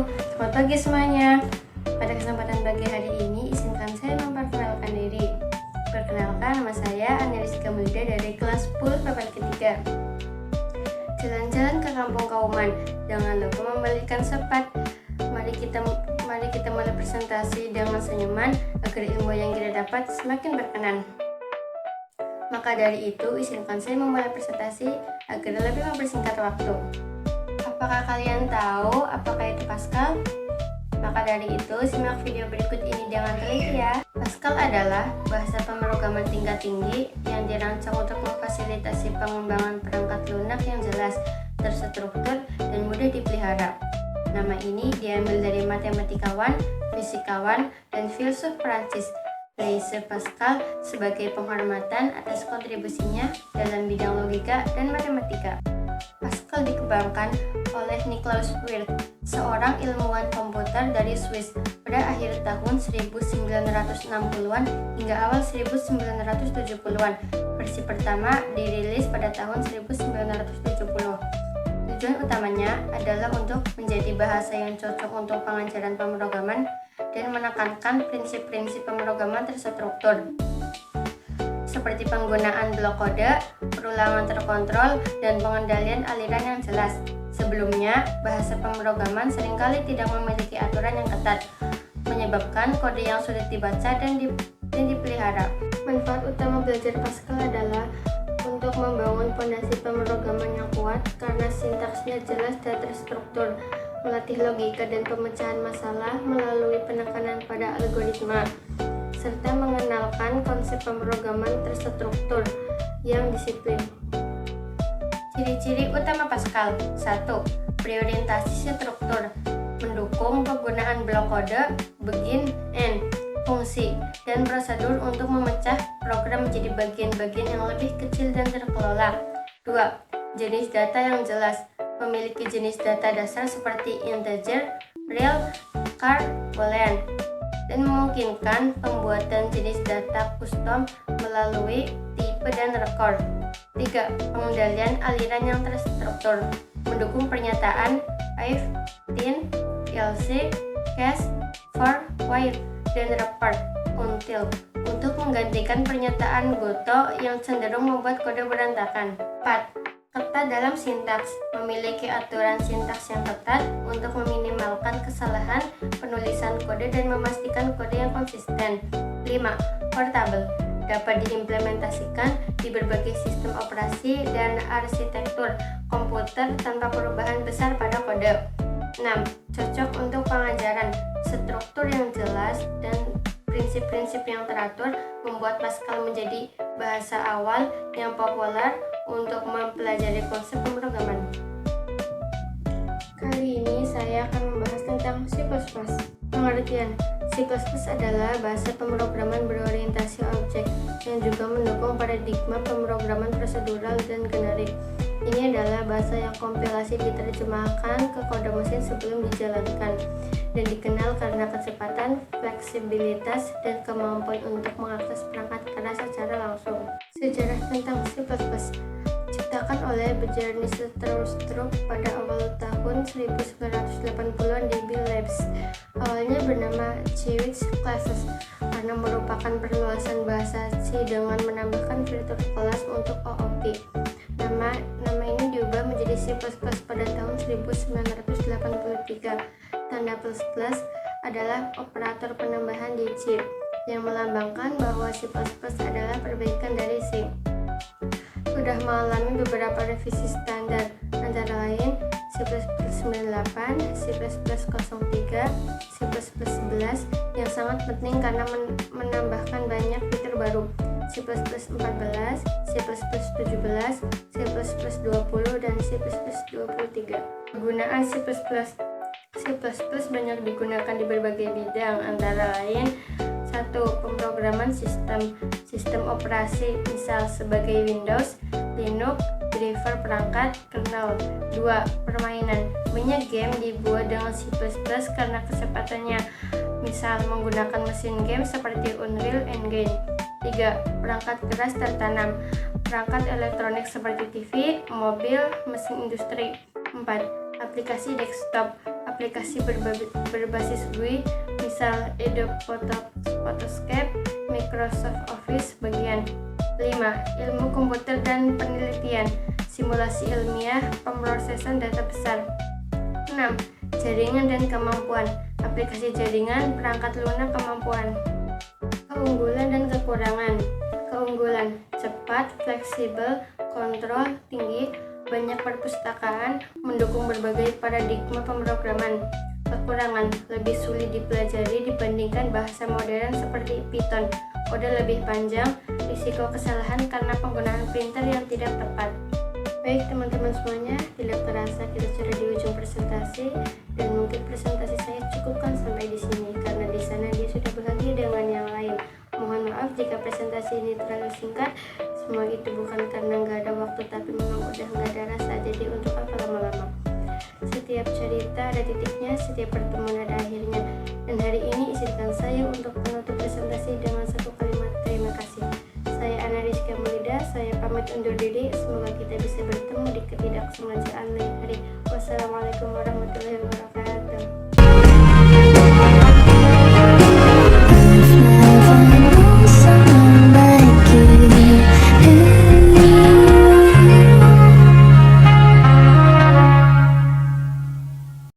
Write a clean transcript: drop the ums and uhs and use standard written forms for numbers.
Halo, selamat pagi semuanya. Pada kesempatan pagi hari ini, izinkan saya memperkenalkan diri. Perkenalkan, nama saya Aneliska Mulida dari kelas 10 papan ketiga. Jalan-jalan ke kampung Kauman, jangan lupa membalikan sepat. Mari kita mulai presentasi dengan senyuman agar ilmu yang kita dapat semakin berkenan. Maka dari itu, izinkan saya memulai presentasi agar lebih mempersingkat waktu. Apakah kalian tahu apakah itu Pascal? Maka dari itu, simak video berikut ini dengan teliti ya. Pascal adalah bahasa pemrograman tingkat tinggi yang dirancang untuk memfasilitasi pengembangan perangkat lunak yang jelas, terstruktur, dan mudah dipelihara. Nama ini diambil dari matematikawan, fisikawan, dan filsuf Prancis Blaise Pascal sebagai penghormatan atas kontribusinya dalam bidang logika dan matematika. Pascal dikembangkan oleh Niklaus Wirth, seorang ilmuwan komputer dari Swiss pada akhir tahun 1960-an hingga awal 1970-an. Versi pertama dirilis pada tahun 1970. Tujuan utamanya adalah untuk menjadi bahasa yang cocok untuk pengajaran pemrograman dan menekankan prinsip-prinsip pemrograman terstruktur, seperti penggunaan blok kode, perulangan terkontrol, dan pengendalian aliran yang jelas. Sebelumnya, bahasa pemrograman seringkali tidak memiliki aturan yang ketat, menyebabkan kode yang sulit dibaca dan dipelihara. Manfaat utama belajar Pascal adalah untuk membangun fondasi pemrograman yang kuat karena sintaksnya jelas dan terstruktur, melatih logika dan pemecahan masalah melalui penekanan pada algoritma, serta mengenalkan konsep pemrograman terstruktur yang disiplin. Ciri-ciri utama Pascal. 1. Berorientasi struktur, mendukung penggunaan blok kode, begin, end, fungsi, dan prosedur untuk memecah program menjadi bagian-bagian yang lebih kecil dan terkelola. 2. Jenis data yang jelas, memiliki jenis data dasar seperti integer, real, char, boolean, dan memungkinkan pembuatan jenis data custom melalui tipe dan record. 3. Pengendalian aliran yang terstruktur, mendukung pernyataan if, then, else, case, for, while, dan report, until, untuk menggantikan pernyataan goto yang cenderung membuat kode berantakan. 4. Ketat dalam sintaks, memiliki aturan sintaks yang ketat untuk meminimalkan kesalahan penulisan kode dan memastikan kode yang konsisten. 5. Portable, dapat diimplementasikan di berbagai sistem operasi dan arsitektur komputer tanpa perubahan besar pada kode. 6. Cocok untuk pengajaran, struktur yang jelas dan prinsip-prinsip yang teratur membuat Pascal menjadi bahasa awal yang populer untuk mempelajari konsep pemrograman. Kali ini saya akan membahas tentang C++. Pengertian: C++ adalah bahasa pemrograman berorientasi objek yang juga mendukung paradigma pemrograman prosedural dan generik. Ini adalah bahasa yang kompilasi diterjemahkan ke kode mesin sebelum dijalankan dan dikenal karena kecepatan, fleksibilitas, dan kemampuan untuk mengakses perangkat keras secara langsung. Sejarah tentang C++ diciptakan oleh Bernie Stroustrup pada awal tahun 1980-an di Bell Labs. Awalnya bernama Ciwix Classes karena merupakan perluasan bahasa C dengan menambahkan fitur kelas untuk OOP. Nama ini diubah menjadi C++ pada tahun 1983. Tanda plus adalah operator penambahan di chip yang melambangkan bahwa C++ adalah perbaikan dari C. Sudah mengalami beberapa revisi standar, antara lain C++ 98, C++ 03, C++ 11 yang sangat penting karena menambahkan banyak fitur baru, C++ 14, C++ 17, C++ 20, dan C++ 23. Penggunaan C++ banyak digunakan di berbagai bidang, antara lain 1. Pemrograman sistem operasi, misal sebagai Windows, Linux, driver perangkat, kernel. 2. Permainan, banyak game dibuat dengan C++ karena kecepatannya, misal menggunakan mesin game seperti Unreal Engine. 3. Perangkat keras tertanam, perangkat elektronik seperti TV, mobil, mesin industri. 4. Aplikasi desktop, aplikasi berbasis GUI, misal Adobe Photoscape, Microsoft Office bagian. 5. Ilmu komputer dan penelitian, simulasi ilmiah, pemrosesan data besar. 6. Jaringan dan kemampuan, aplikasi jaringan, perangkat lunak, kemampuan. Keunggulan dan kekurangan. Keunggulan: cepat, fleksibel, kontrol tinggi, banyak perpustakaan, mendukung berbagai paradigma pemrograman. Kekurangan: lebih sulit dipelajari dibandingkan bahasa modern seperti Python, kode lebih panjang, risiko kesalahan karena penggunaan printer yang tidak tepat. Baik teman-teman semuanya, tidak terasa kita sudah di ujung presentasi, dan mungkin presentasi saya cukupkan sampai di sini karena di sana dia sudah berbagi dengan yang lain. Mohon maaf jika presentasi ini terlalu singkat. Semua itu bukan karena nggak ada waktu, tapi memang udah nggak ada rasa. Jadi untuk apa lama-lama? Setiap cerita ada titiknya, setiap pertemuan ada akhirnya. Dan hari ini izinkan saya untuk menutup presentasi dengan satu kalimat terima kasih. Saya Ana Rizka Mulida, saya pamit undur diri. Semoga kita bisa bertemu di ketidaksengajaan lain hari. Wassalamualaikum warahmatullahi wabarakatuh.